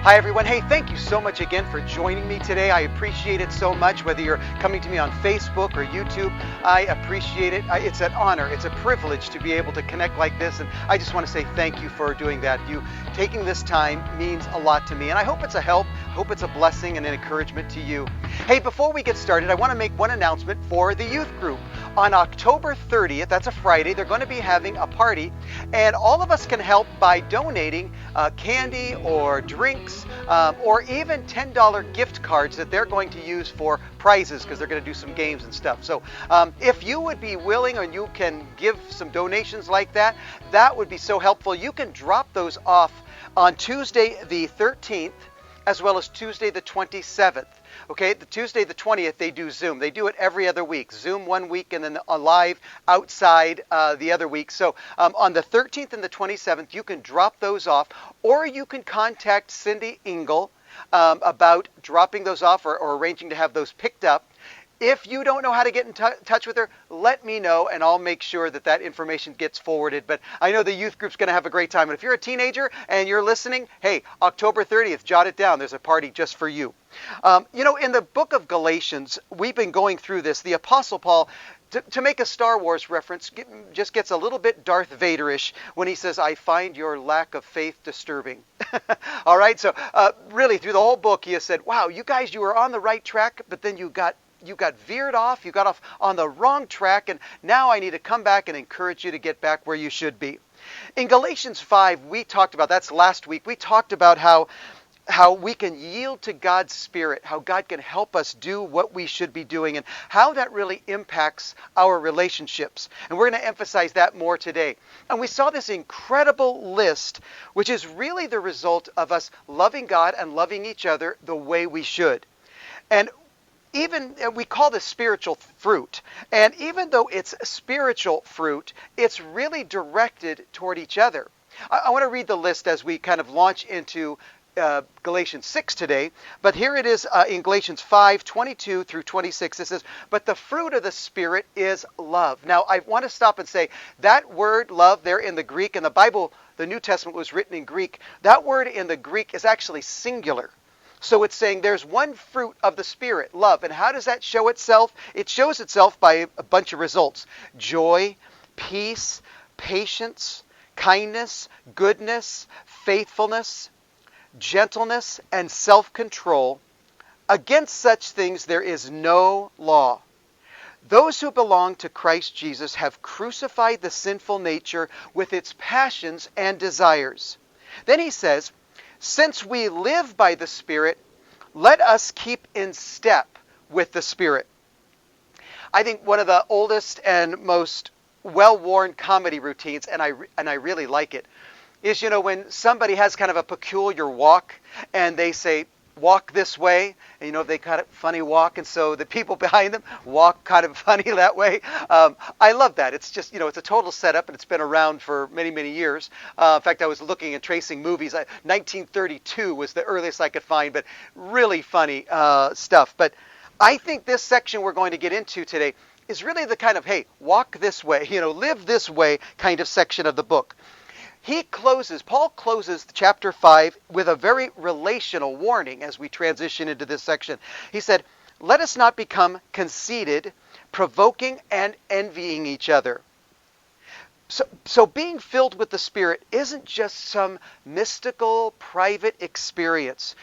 Hi, everyone. Hey, thank you so much again for joining me today. I appreciate it so much, whether you're coming to me on Facebook or YouTube. I appreciate it. It's an honor. It's a privilege to be able to connect like this. And I just want to say thank you for doing that. You taking this time means a lot to me. And I hope it's a help. I hope it's a blessing and an encouragement to you. Hey, before we get started, I want to make one announcement for the youth group. On October 30th, that's a Friday, they're going to be having a party. And all of us can help by donating candy or drinks or even $10 gift cards that they're going to use for prizes because they're going to do some games and stuff. So if you would be willing and you can give some donations like that, that would be so helpful. You can drop those off on Tuesday the 13th as well as Tuesday the 27th. Okay, the Tuesday the 20th, they do Zoom. They do it every other week. Zoom one week and then a live outside the other week. So on the 13th and the 27th, you can drop those off, or you can contact Cindy Engel about dropping those off or arranging to have those picked up. If you don't know how to get in touch with her, let me know, and I'll make sure that that information gets forwarded. But I know the youth group's going to have a great time. And if you're a teenager and you're listening, hey, October 30th, jot it down. There's a party just for you. In the book of Galatians, we've been going through this. The Apostle Paul, to make a Star Wars reference, just gets a little bit Darth Vader-ish when he says, I find your lack of faith disturbing. All right, so really through the whole book, he has said, wow, you guys, you were on the right track, but then you got veered off, you got off on the wrong track, and now I need to come back and encourage you to get back where you should be. In Galatians 5, we talked about, that's last week, we talked about how we can yield to God's Spirit, how God can help us do what we should be doing, and how that really impacts our relationships. And we're going to emphasize that more today. And we saw this incredible list, which is really the result of us loving God and loving each other the way we should. And even we call this spiritual fruit. And even though it's spiritual fruit, it's really directed toward each other. I want to read the list as we kind of launch into Galatians 6 today. But here it is in Galatians 5:22 through 26. It says, but the fruit of the Spirit is love. Now, I want to stop and say that word love there in the Greek, and the Bible, the New Testament was written in Greek. That word in the Greek is actually singular. So it's saying there's one fruit of the Spirit, love. And how does that show itself? It shows itself by a bunch of results. Joy, peace, patience, kindness, goodness, faithfulness, gentleness, and self-control. Against such things there is no law. Those who belong to Christ Jesus have crucified the sinful nature with its passions and desires. Then he says, since we live by the Spirit, let us keep in step with the Spirit. I think one of the oldest and most well-worn comedy routines, and I really like it, is, when somebody has kind of a peculiar walk and they say, walk this way, and they kind of funny walk, and so the people behind them walk kind of funny that way. I love that. It's just, it's a total setup, and it's been around for many, many years. In fact, I was looking and tracing movies. 1932 was the earliest I could find, but really funny stuff. But I think this section we're going to get into today is really the kind of, hey, walk this way, live this way kind of section of the book. Paul closes chapter 5 with a very relational warning as we transition into this section. He said, let us not become conceited, provoking and envying each other. So being filled with the Spirit isn't just some mystical, private experience.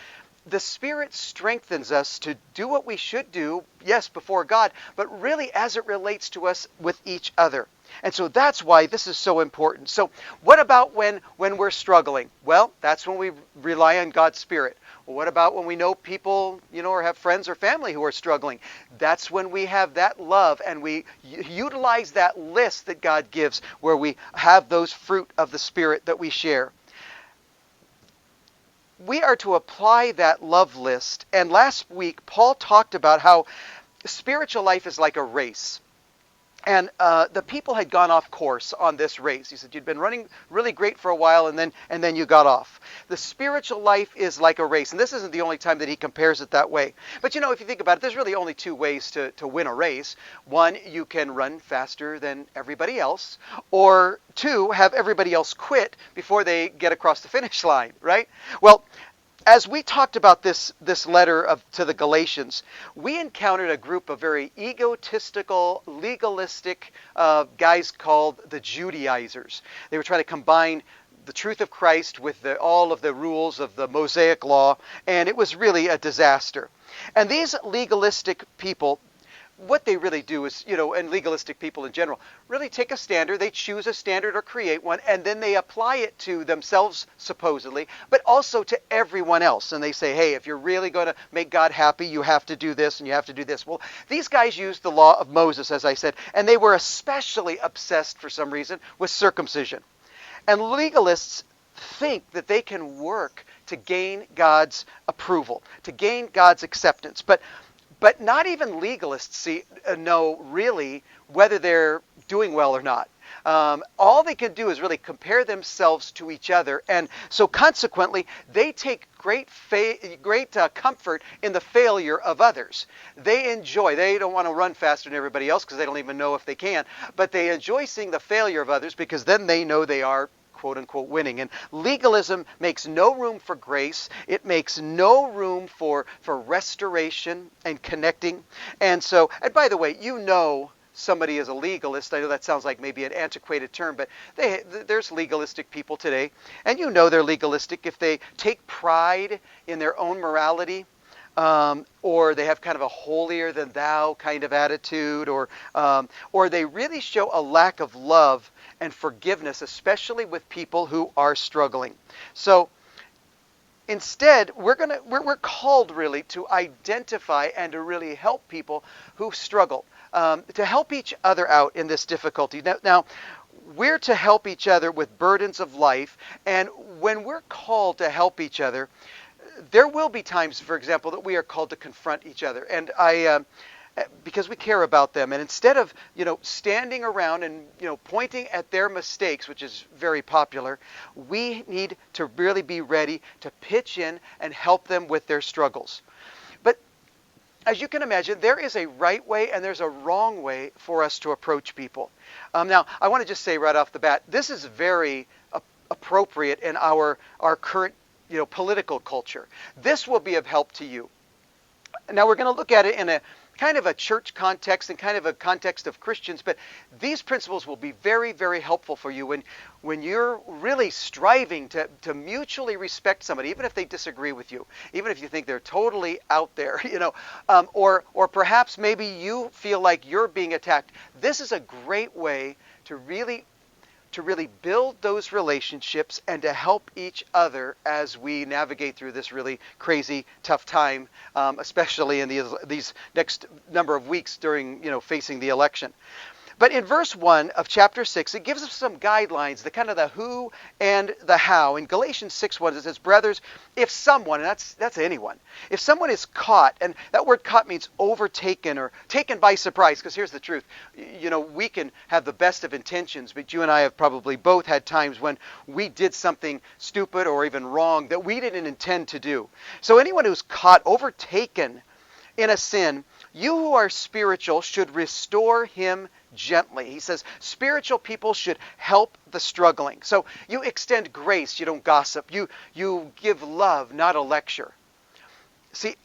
The Spirit strengthens us to do what we should do, yes, before God, but really as it relates to us with each other. And so that's why this is so important. So what about when we're struggling? Well, that's when we rely on God's Spirit. Well, what about when we know people, or have friends or family who are struggling? That's when we have that love and we utilize that list that God gives where we have those fruit of the Spirit that we share. We are to apply that love list. And last week, Paul talked about how spiritual life is like a race. And the people had gone off course on this race. He said, you'd been running really great for a while, and then you got off. The spiritual life is like a race. And this isn't the only time that he compares it that way. But if you think about it, there's really only two ways to win a race. One, you can run faster than everybody else. Or two, have everybody else quit before they get across the finish line, right? Well, as we talked about this letter to the Galatians, we encountered a group of very egotistical, legalistic guys called the Judaizers. They were trying to combine the truth of Christ with all of the rules of the Mosaic law, and it was really a disaster. And these legalistic people, what they really do is, and legalistic people in general, really take a standard, they choose a standard or create one, and then they apply it to themselves, supposedly, but also to everyone else. And they say, hey, if you're really going to make God happy, you have to do this and you have to do this. Well, these guys used the law of Moses, as I said, and they were especially obsessed, for some reason, with circumcision. And legalists think that they can work to gain God's approval, to gain God's acceptance. But not even legalists know really whether they're doing well or not. All they can do is really compare themselves to each other. And so consequently, they take great comfort in the failure of others. They don't want to run faster than everybody else because they don't even know if they can. But they enjoy seeing the failure of others because then they know they are quote unquote winning. And legalism makes no room for grace. It makes no room for restoration and connecting. And by the way, somebody is a legalist. I know that sounds like maybe an antiquated term, but there's legalistic people today. And they're legalistic if they take pride in their own morality, or they have kind of a holier than thou kind of attitude, or they really show a lack of love and forgiveness, especially with people who are struggling. So instead, we're called really to identify and to really help people who struggle, to help each other out in this difficulty. Now, we're to help each other with burdens of life, and when we're called to help each other, there will be times, for example, that we are called to confront each other, and because we care about them. And instead of, standing around and, pointing at their mistakes, which is very popular, we need to really be ready to pitch in and help them with their struggles. But as you can imagine, there is a right way and there's a wrong way for us to approach people. Now, I want to just say right off the bat, this is very appropriate in our current, political culture. This will be of help to you. Now, we're going to look at it in a kind of a church context and kind of a context of Christians, but these principles will be very, very helpful for you when you're really striving to mutually respect somebody, even if they disagree with you, even if you think they're totally out there, or perhaps maybe you feel like you're being attacked. This is a great way to really build those relationships and to help each other as we navigate through this really crazy, tough time, especially in these next number of weeks during, facing the election. But in verse 1 of chapter 6, it gives us some guidelines, the kind of the who and the how. In Galatians 6:1, it says, brothers, if someone, and that's anyone, if someone is caught, and that word caught means overtaken or taken by surprise, because here's the truth. We can have the best of intentions, but you and I have probably both had times when we did something stupid or even wrong that we didn't intend to do. So anyone who's caught, overtaken in a sin, you who are spiritual should restore him gently. He says spiritual people should help the struggling. So you extend grace, you don't gossip. You give love, not a lecture. See,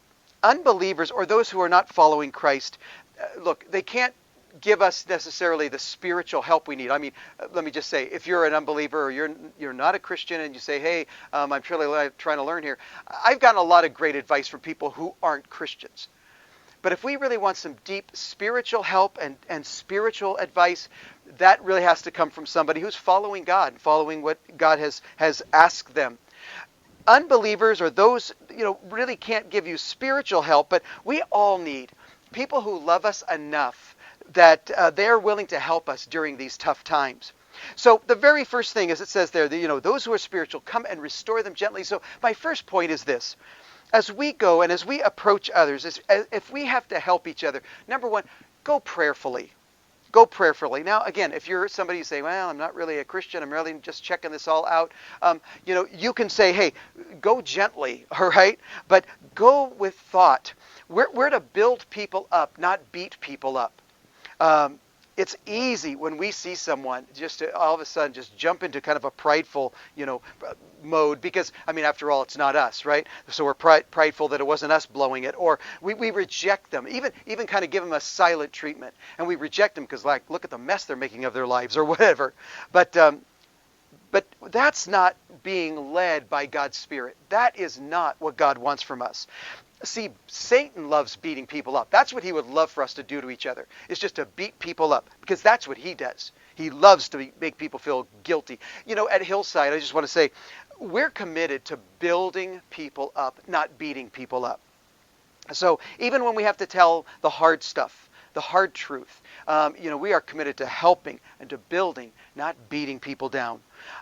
unbelievers or those who are not following Christ, look, they can't give us necessarily the spiritual help we need. I mean, let me just say, if you're an unbeliever or you're not a Christian and you say, hey, I'm really trying to learn here, I've gotten a lot of great advice from people who aren't Christians. But if we really want some deep spiritual help and spiritual advice, that really has to come from somebody who's following God, following what God has asked them. Unbelievers or those, really can't give you spiritual help, but we all need people who love us enough that they're willing to help us during these tough times. So the very first thing, as it says there, those who are spiritual, come and restore them gently. So my first point is this. As we go and as we approach others, if we have to help each other, number one, go prayerfully. Go prayerfully. Now, again, if you're somebody who say, well, I'm not really a Christian, I'm really just checking this all out, you can say, hey, go gently, all right? But go with thought. We're to build people up, not beat people up. It's easy when we see someone just to all of a sudden just jump into kind of a prideful, mode because, I mean, after all, it's not us, right? So we're prideful that it wasn't us blowing it, or we reject them, even kind of give them a silent treatment, and we reject them because, like, look at the mess they're making of their lives or whatever. But that's not being led by God's Spirit. That is not what God wants from us. See, Satan loves beating people up. That's what he would love for us to do to each other, is just to beat people up, because that's what he does. He loves to make people feel guilty. At Hillside, I just want to say, we're committed to building people up, not beating people up. So even when we have to tell the hard stuff, the hard truth, we are committed to helping and to building, not beating people down.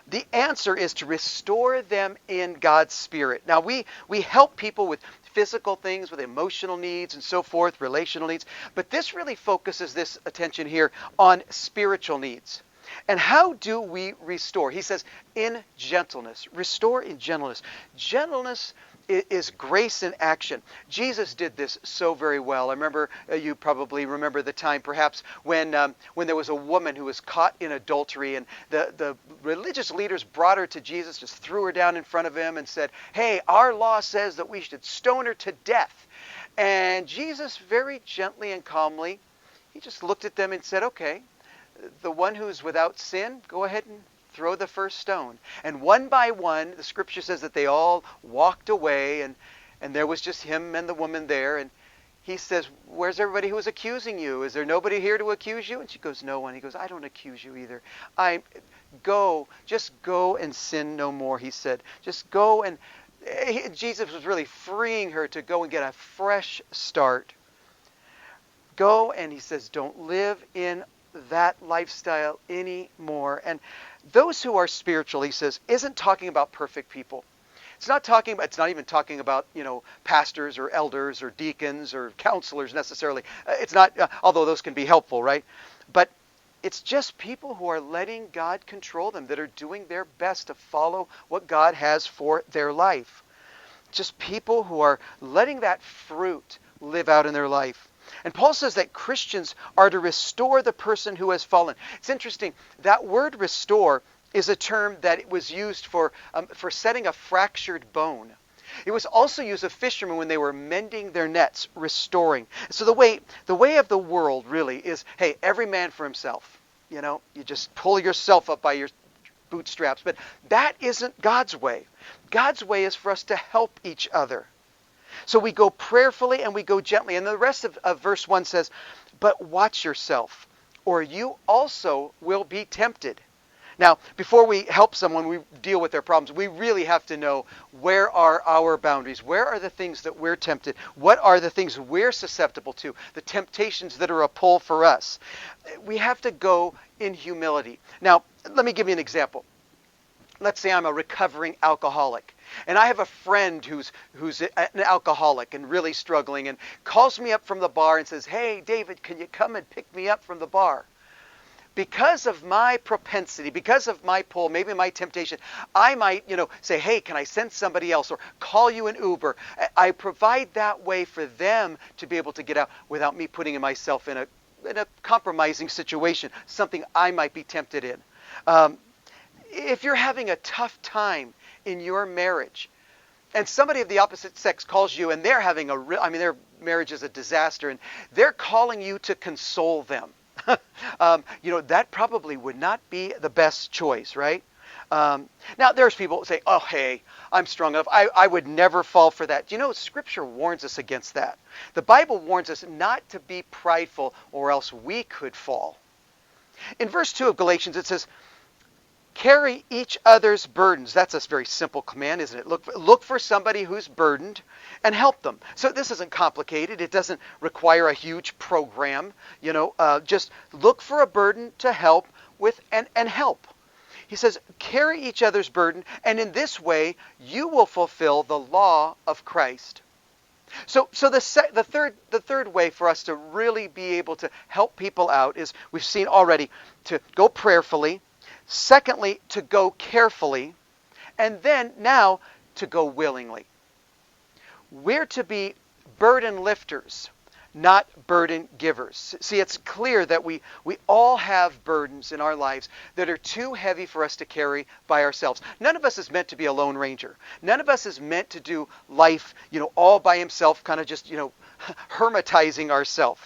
The answer is to restore them in God's Spirit. Now, we help people with physical things, with emotional needs and so forth, relational needs, but this really focuses this attention here on spiritual needs. And how do we restore? He says, in gentleness. Restore in gentleness. Gentleness is grace in action. Jesus did this so very well. I remember, you probably remember the time perhaps when there was a woman who was caught in adultery, and the religious leaders brought her to Jesus, just threw her down in front of him and said, hey, our law says that we should stone her to death. And Jesus very gently and calmly, he just looked at them and said, okay, the one who's without sin, go ahead and throw the first stone. And one by one, the scripture says that they all walked away, and there was just him and the woman there. And he says, where's everybody who was accusing you? Is there nobody here to accuse you? And she goes, no one. He goes, I don't accuse you either. Just go and sin no more, he said. Just go, and Jesus was really freeing her to go and get a fresh start. Go, and he says, don't live in that lifestyle anymore. And those who are spiritual, he says, isn't talking about perfect people. It's not even talking about, pastors or elders or deacons or counselors necessarily. It's not, although those can be helpful, right? But it's just people who are letting God control them, that are doing their best to follow what God has for their life. Just people who are letting that fruit live out in their life. And Paul says that Christians are to restore the person who has fallen. It's interesting. That word restore is a term that was used for setting a fractured bone. It was also used of fishermen when they were mending their nets, restoring. So the way of the world really is, hey, every man for himself. You just pull yourself up by your bootstraps. But that isn't God's way. God's way is for us to help each other. So we go prayerfully and we go gently. And the rest of verse 1 says, but watch yourself, or you also will be tempted. Now, before we help someone, we deal with their problems, we really have to know, where are our boundaries? Where are the things that we're tempted? What are the things we're susceptible to? The temptations that are a pull for us. We have to go in humility. Now, let me give you an example. Let's say I'm a recovering alcoholic, and I have a friend who's an alcoholic and really struggling, and calls me up from the bar and says, hey, David, can you come and pick me up from the bar? Because of my propensity, because of my pull, maybe my temptation, I might, say, hey, can I send somebody else, or call you an Uber? I provide that way for them to be able to get out without me putting myself in a compromising situation, something I might be tempted in. If you're having a tough time in your marriage, and somebody of the opposite sex calls you, and they're having their marriage is a disaster, and they're calling you to console them, that probably would not be the best choice, right? Now, there's people who say, oh, hey, I'm strong enough. I would never fall for that. Scripture warns us against that. The Bible warns us not to be prideful, or else we could fall. In verse 2 of Galatians, it says, carry each other's burdens. That's a very simple command, isn't it? Look for somebody who's burdened and help them. So this isn't complicated. It doesn't require a huge program. Just look for a burden to help with and help. He says, carry each other's burden, and in this way you will fulfill the law of Christ. So the third way for us to really be able to help people out is, we've seen already, to go prayerfully. Secondly, to go carefully. And then now to go willingly. We're to be burden lifters, not burden givers. See, it's clear that we all have burdens in our lives that are too heavy for us to carry by ourselves. None of us is meant to be a lone ranger. None of us is meant to do life, all by himself, kind of just, hermitizing ourselves.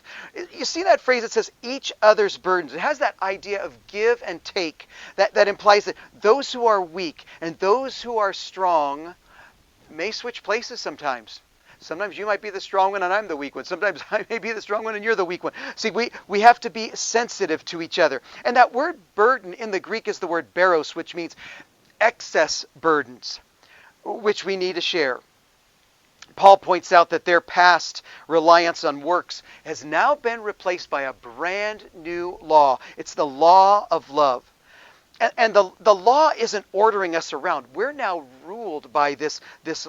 You see that phrase that says each other's burdens. It has that idea of give and take. That implies that those who are weak and those who are strong may switch places sometimes. Sometimes you might be the strong one and I'm the weak one. Sometimes I may be the strong one and you're the weak one. See, we have to be sensitive to each other. And that word burden in the Greek is the word baros, which means excess burdens, which we need to share. Paul points out that their past reliance on works has now been replaced by a brand new law. It's the law of love. And the law isn't ordering us around. We're now ruled by this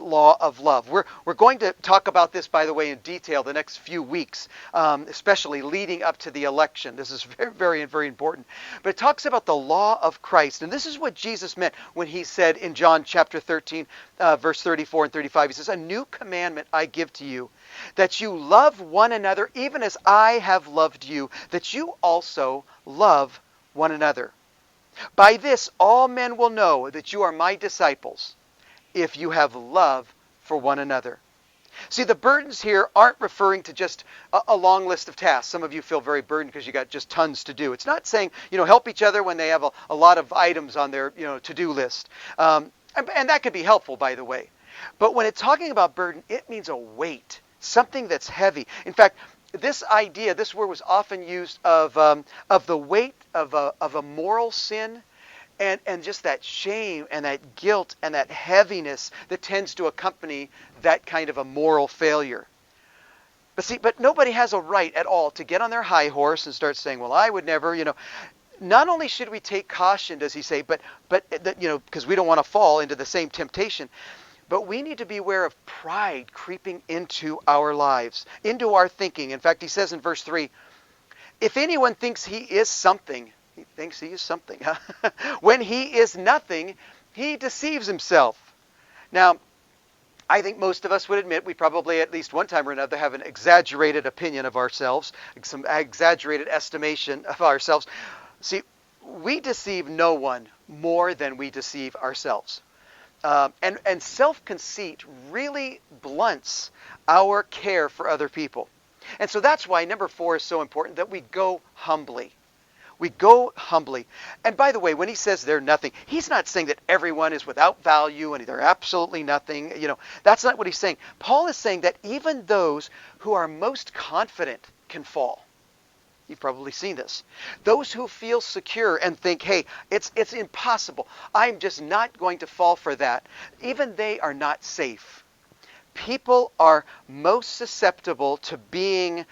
law of love. We're going to talk about this, by the way, in detail the next few weeks, especially leading up to the election. This is very, very, very important. But it talks about the law of Christ. And this is what Jesus meant when he said in John chapter 13, verse 34 and 35, he says, "A new commandment I give to you, that you love one another even as I have loved you, that you also love one another. By this all men will know that you are my disciples, if you have love for one another." See, the burdens here aren't referring to just a long list of tasks. Some of you feel very burdened because you got just tons to do. It's not saying, help each other when they have a lot of items on their, to-do list. And that could be helpful, by the way. But when it's talking about burden, it means a weight, something that's heavy. In fact, this word was often used of the weight of a moral sin, and just that shame and that guilt and that heaviness that tends to accompany that kind of a moral failure. But nobody has a right at all to get on their high horse and start saying, well, I would never, Not only should we take caution, does he say, but because we don't want to fall into the same temptation, but we need to be aware of pride creeping into our lives, into our thinking. In fact, he says in verse 3, if anyone thinks he is something, he thinks he is something. When he is nothing, he deceives himself. Now, I think most of us would admit we probably at least one time or another have an exaggerated opinion of ourselves, some exaggerated estimation of ourselves. See, we deceive no one more than we deceive ourselves. And self-conceit really blunts our care for other people. And so that's why number 4 is so important, that we go humbly. We go humbly. And by the way, when he says they're nothing, he's not saying that everyone is without value and they're absolutely nothing. That's not what he's saying. Paul is saying that even those who are most confident can fall. You've probably seen this. Those who feel secure and think, hey, it's impossible. I'm just not going to fall for that. Even they are not safe. People are most susceptible to being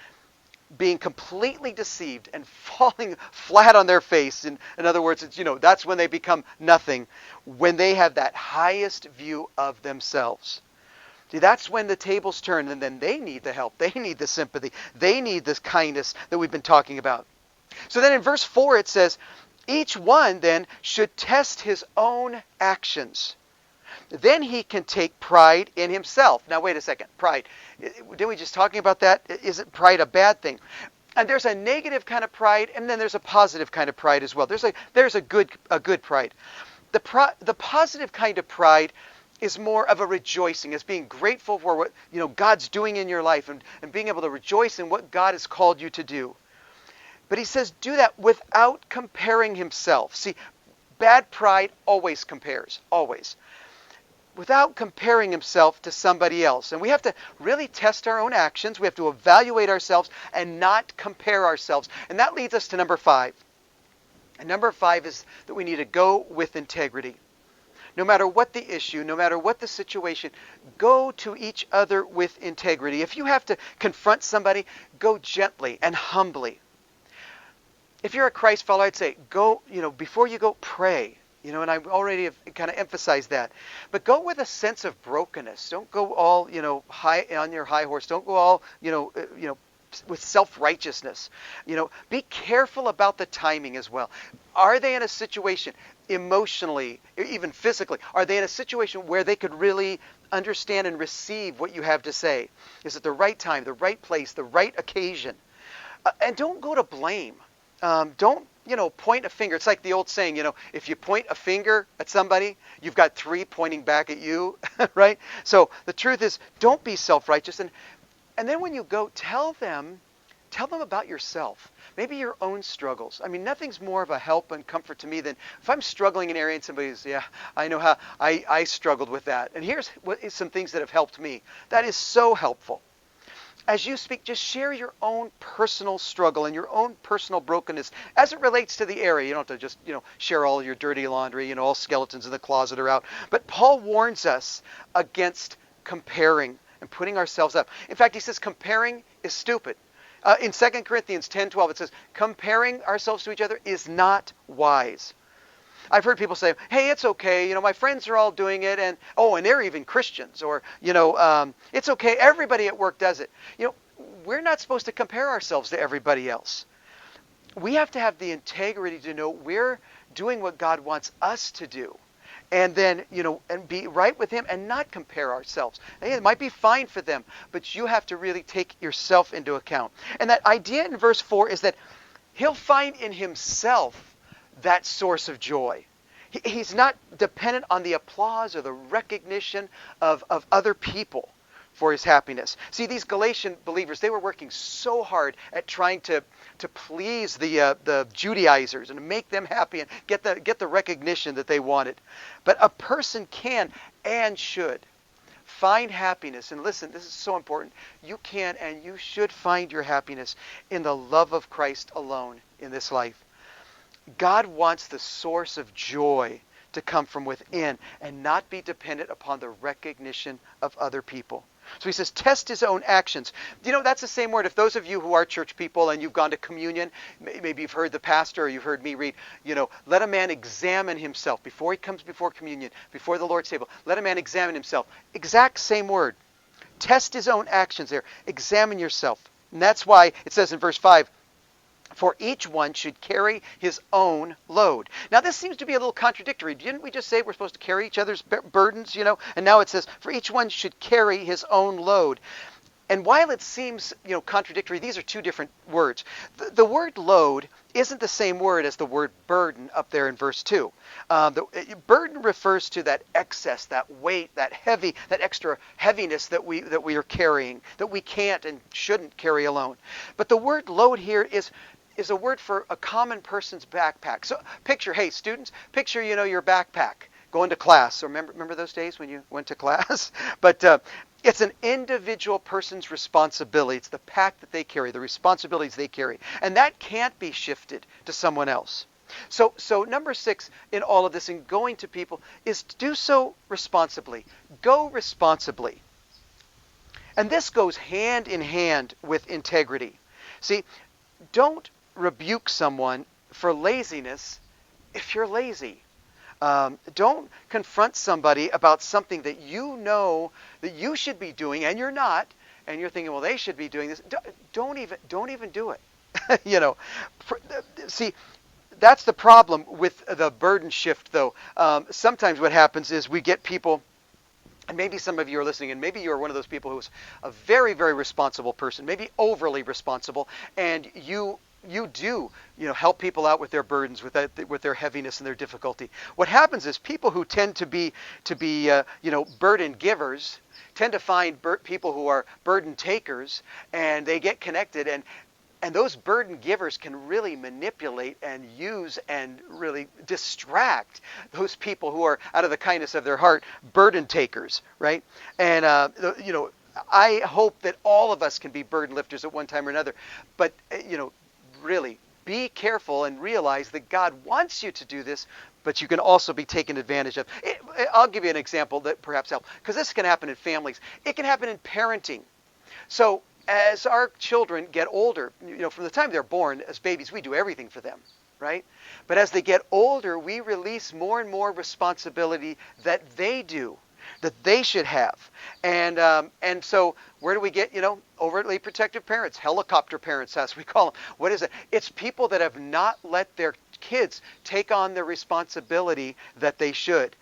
completely deceived and falling flat on their face. In other words, that's when they become nothing, when they have that highest view of themselves. See, that's when the tables turn, and then they need the help. They need the sympathy. They need this kindness that we've been talking about. So then in verse 4 it says, each one then should test his own actions. Then he can take pride in himself. Now wait a second, pride. Didn't we just talking about that? Isn't pride a bad thing? And there's a negative kind of pride, and then there's a positive kind of pride as well. There's a good pride. The positive kind of pride is more of a rejoicing, is being grateful for what God's doing in your life and being able to rejoice in what God has called you to do. But he says do that without comparing himself. See, bad pride always compares, always. Without comparing himself to somebody else. And we have to really test our own actions. We have to evaluate ourselves and not compare ourselves. And that leads us to number 5. And number 5 is that we need to go with integrity. No matter what the issue, no matter what the situation, go to each other with integrity. If you have to confront somebody, go gently and humbly. If you're a Christ follower, I'd say go, before you go, pray. And I already have kind of emphasized that. But go with a sense of brokenness. Don't go all, high on your high horse. Don't go all, with self-righteousness. Be careful about the timing as well. Are they in a situation? emotionally, even physically? Are they in a situation where they could really understand and receive what you have to say? Is it the right time, the right place, the right occasion? And don't go to blame. Don't, point a finger. It's like the old saying, if you point a finger at somebody, you've got three pointing back at you, right? So the truth is, don't be self-righteous. And then when you go, tell them about yourself. Maybe your own struggles. I mean, nothing's more of a help and comfort to me than if I'm struggling in an area and somebody's, yeah, I know how I struggled with that. And here's some things that have helped me. That is so helpful. As you speak, just share your own personal struggle and your own personal brokenness as it relates to the area. You don't have to just, share all your dirty laundry, all skeletons in the closet are out. But Paul warns us against comparing and putting ourselves up. In fact, he says comparing is stupid. In 2 Corinthians 10:12, it says, comparing ourselves to each other is not wise. I've heard people say, hey, it's okay, my friends are all doing it, and they're even Christians, or, it's okay, everybody at work does it. We're not supposed to compare ourselves to everybody else. We have to have the integrity to know we're doing what God wants us to do. And then, and be right with him and not compare ourselves. Hey, it might be fine for them, but you have to really take yourself into account. And that idea in verse 4 is that he'll find in himself that source of joy. He's not dependent on the applause or the recognition of other people for his happiness. See, these Galatian believers, they were working so hard at trying to please the Judaizers and to make them happy and get the recognition that they wanted. But a person can and should find happiness. And listen, this is so important. You can and you should find your happiness in the love of Christ alone in this life. God wants the source of joy to come from within and not be dependent upon the recognition of other people. So he says, test his own actions. That's the same word. If those of you who are church people and you've gone to communion, maybe you've heard the pastor or you've heard me read, let a man examine himself before he comes before communion, before the Lord's table. Let a man examine himself. Exact same word. Test his own actions there. Examine yourself. And that's why it says in verse 5, for each one should carry his own load. Now, this seems to be a little contradictory. Didn't we just say we're supposed to carry each other's burdens, And now it says, for each one should carry his own load. And while it seems, contradictory, these are two different words. The word load isn't the same word as the word burden up there in verse 2. Burden refers to that excess, that weight, that extra heaviness that we are carrying, that we can't and shouldn't carry alone. But the word load here is a word for a common person's backpack. So hey, students, picture, your backpack going to class. So remember those days when you went to class? But it's an individual person's responsibility. It's the pack that they carry, the responsibilities they carry. And that can't be shifted to someone else. So number 6 in all of this, in going to people, is to do so responsibly. Go responsibly. And this goes hand in hand with integrity. See, don't rebuke someone for laziness if you're lazy. Don't confront somebody about something that you know that you should be doing and you're not, and you're thinking, well, they should be doing this. Don't even do it. See, that's the problem with the burden shift, though. Sometimes what happens is we get people. And maybe some of you are listening, and maybe you're one of those people who's a very, very responsible person, maybe overly responsible, and you do, help people out with their burdens, with their heaviness and their difficulty. What happens is people who tend to be burden givers tend to find people who are burden takers, and they get connected, and those burden givers can really manipulate and use and really distract those people who are, out of the kindness of their heart, burden takers, right? And, I hope that all of us can be burden lifters at one time or another. But, really be careful and realize that God wants you to do this, but you can also be taken advantage of. I'll give you an example that perhaps helps, because this can happen in families. It can happen in parenting. So, as our children get older, from the time they're born, as babies, we do everything for them, right? But as they get older, we release more and more responsibility that they do, that they should have. And so where do we get, overtly protective parents, helicopter parents, as we call them? What is it? It's people that have not let their kids take on the responsibility that they should.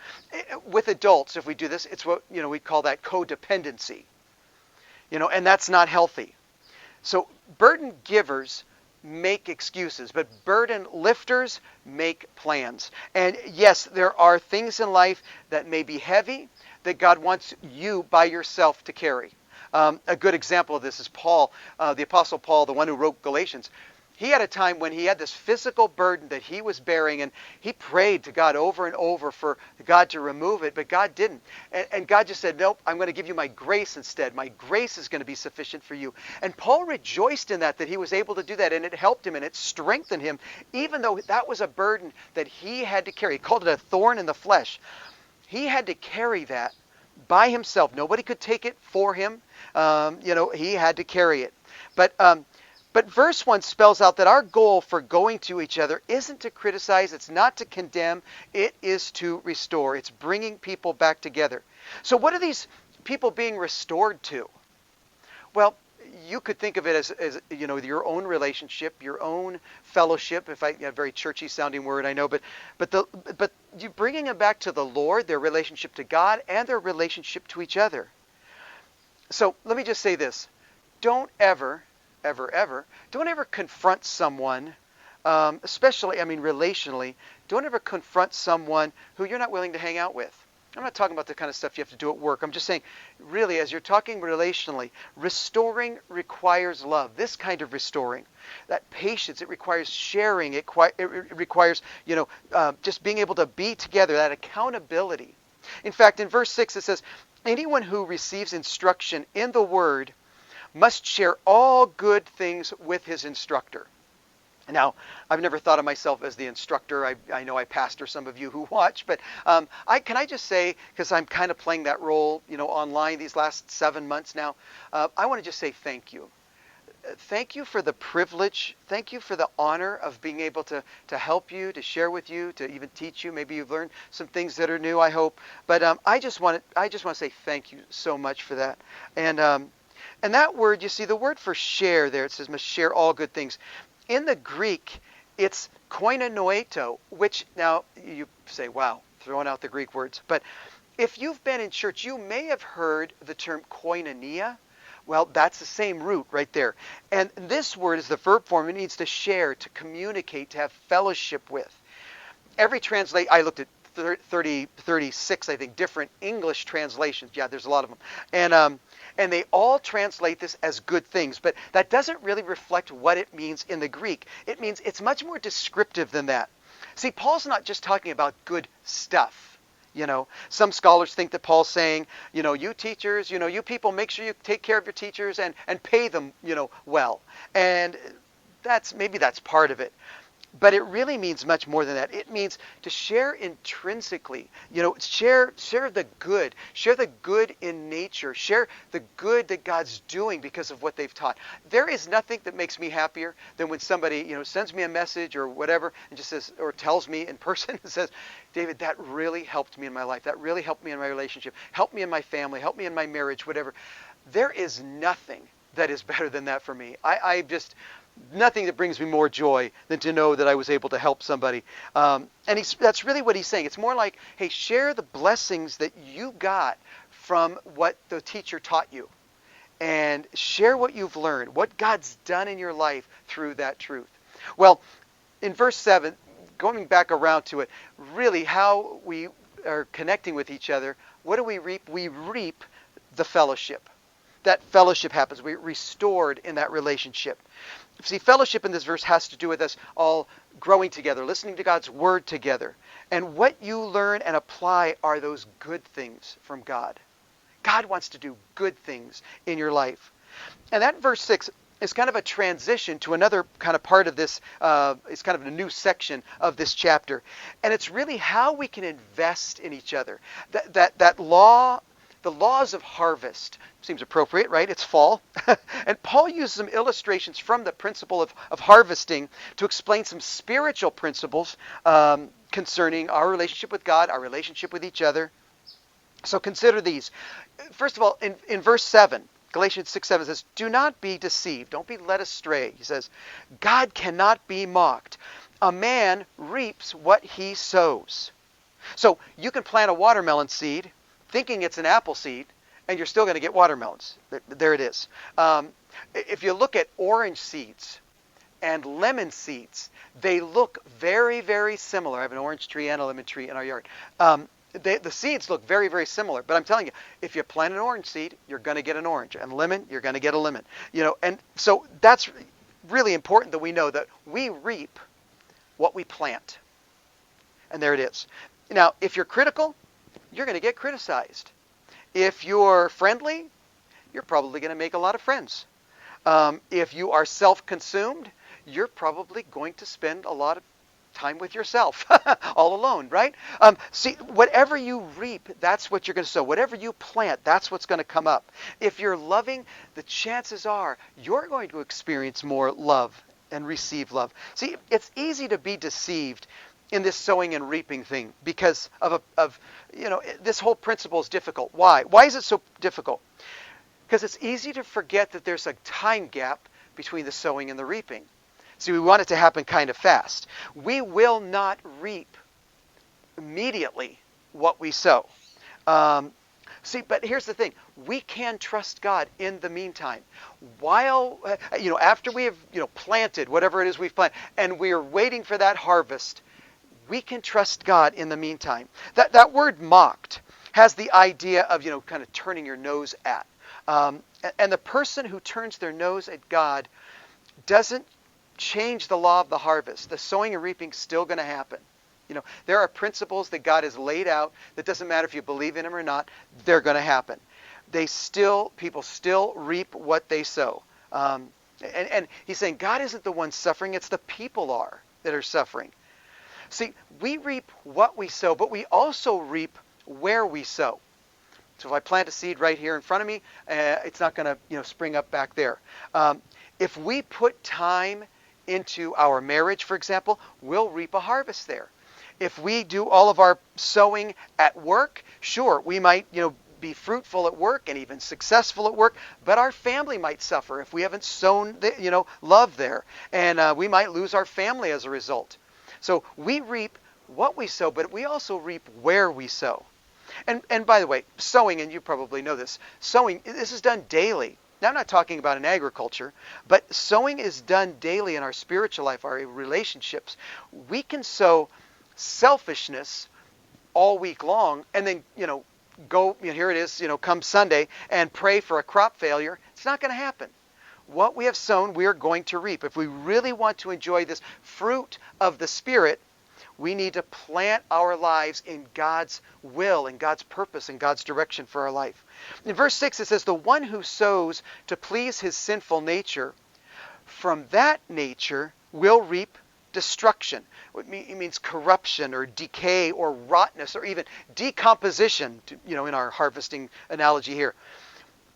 With adults, if we do this, it's what we call that codependency. And that's not healthy. So burden givers make excuses, but burden lifters make plans. And yes, there are things in life that may be heavy that God wants you by yourself to carry. A good example of this is Paul, the Apostle Paul, the one who wrote Galatians. He had a time when he had this physical burden that he was bearing, and he prayed to God over and over for God to remove it, but God didn't. And God just said, nope, I'm going to give you my grace instead. My grace is going to be sufficient for you. And Paul rejoiced in that he was able to do that, and it helped him and it strengthened him, even though that was a burden that he had to carry. He called it a thorn in the flesh. He had to carry that by himself. Nobody could take it for him. He had to carry it. But verse 1 spells out that our goal for going to each other isn't to criticize, it's not to condemn, it is to restore. It's bringing people back together. So what are these people being restored to? Well, you could think of it as your own relationship, your own fellowship. A very churchy sounding word, I know, but you bringing them back to the Lord, their relationship to God, and their relationship to each other. So let me just say this: don't ever confront someone, especially, relationally, don't ever confront someone who you're not willing to hang out with. I'm not talking about the kind of stuff you have to do at work. I'm just saying, really, as you're talking relationally, restoring requires love. This kind of restoring, that patience, it requires sharing. It requires, just being able to be together, that accountability. In fact, in verse 6, it says, anyone who receives instruction in the word must share all good things with his instructor. Now, I've never thought of myself as the instructor. I know I pastor some of you who watch, but can I just say, because I'm kind of playing that role, online these last 7 months now, I want to just say thank you. Thank you for the privilege. Thank you for the honor of being able to help you, to share with you, to even teach you. Maybe you've learned some things that are new, I hope. But I just want to say thank you so much for that. And that word, you see, the word for share there, it says must share all good things. In the Greek, it's koinonoeto, which now you say, wow, throwing out the Greek words. But if you've been in church, you may have heard the term koinonia. Well, that's the same root right there. And this word is the verb form. It needs to share, to communicate, to have fellowship with. Every translate, I looked at 36, I think, different English translations. Yeah, there's a lot of them. And they all translate this as good things, but that doesn't really reflect what it means in the Greek. It means it's much more descriptive than that. See, Paul's not just talking about good stuff. Some scholars think that Paul's saying, you teachers, you people, make sure you take care of your teachers and pay them, well. And maybe that's part of it. But it really means much more than that. It means to share intrinsically, share the good. Share the good in nature. Share the good that God's doing because of what they've taught. There is nothing that makes me happier than when somebody, sends me a message or whatever and just says, or tells me in person and says, David, that really helped me in my life. That really helped me in my relationship. Helped me in my family. Helped me in my marriage, whatever. There is nothing that is better than that for me. Nothing that brings me more joy than to know that I was able to help somebody. And that's really what he's saying. It's more like, hey, share the blessings that you got from what the teacher taught you. And share what you've learned, what God's done in your life through that truth. Well, in verse 7, going back around to it, really how we are connecting with each other, what do we reap? We reap the fellowship. That fellowship happens. We're restored in that relationship. See, fellowship in this verse has to do with us all growing together, listening to God's word together. And what you learn and apply are those good things from God. God wants to do good things in your life. And that verse 6 is kind of a transition to another kind of part of this. It's kind of a new section of this chapter. And it's really how we can invest in each other. That law, the laws of harvest, seems appropriate, right? It's fall. And Paul uses some illustrations from the principle of harvesting to explain some spiritual principles concerning our relationship with God, our relationship with each other. So consider these. First of all, in verse 7, Galatians 6:7 says, do not be deceived. Don't be led astray. He says, God cannot be mocked. A man reaps what he sows. So you can plant a watermelon seed thinking it's an apple seed, and you're still going to get watermelons. There it is. If you look at orange seeds and lemon seeds, they look very, very similar. I have an orange tree and a lemon tree in our yard. The seeds look very, very similar. But I'm telling you, if you plant an orange seed, you're going to get an orange. And lemon, you're going to get a lemon. And so that's really important that we know that we reap what we plant. And there it is. Now, if you're critical, you're going to get criticized. If you're friendly, you're probably going to make a lot of friends. If you are self-consumed, you're probably going to spend a lot of time with yourself, all alone, right? See, whatever you reap, that's what you're going to sow. Whatever you plant, that's what's going to come up. If you're loving, the chances are you're going to experience more love and receive love. See, it's easy to be deceived in this sowing and reaping thing because of this whole principle is difficult. Why? Why is it so difficult? Because it's easy to forget that there's a time gap between the sowing and the reaping. See, we want it to happen kind of fast. We will not reap immediately what we sow. See, but here's the thing. We can trust God in the meantime. While, after we have, planted whatever it is we've planted, and we're waiting for that harvest, we can trust God in the meantime. That word mocked has the idea of, kind of turning your nose at. And the person who turns their nose at God doesn't change the law of the harvest. The sowing and reaping is still going to happen. There are principles that God has laid out that doesn't matter if you believe in them or not, they're going to happen. People still reap what they sow. And he's saying God isn't the one suffering, it's the people that are suffering. See, we reap what we sow, but we also reap where we sow. So if I plant a seed right here in front of me, it's not going to spring up back there. If we put time into our marriage, for example, we'll reap a harvest there. If we do all of our sowing at work, sure, we might be fruitful at work and even successful at work, but our family might suffer if we haven't sown love there, and we might lose our family as a result. So we reap what we sow, but we also reap where we sow. And by the way, sowing, and you probably know this, sowing, this is done daily. Now, I'm not talking about in agriculture, but sowing is done daily in our spiritual life, our relationships. We can sow selfishness all week long and then, go, here it is, come Sunday and pray for a crop failure. It's not going to happen. What we have sown, we are going to reap. If we really want to enjoy this fruit of the Spirit, we need to plant our lives in God's will and God's purpose and God's direction for our life. In verse 6 it says, the one who sows to please his sinful nature, from that nature will reap destruction. It means corruption or decay or rottenness or even decomposition, in our harvesting analogy here.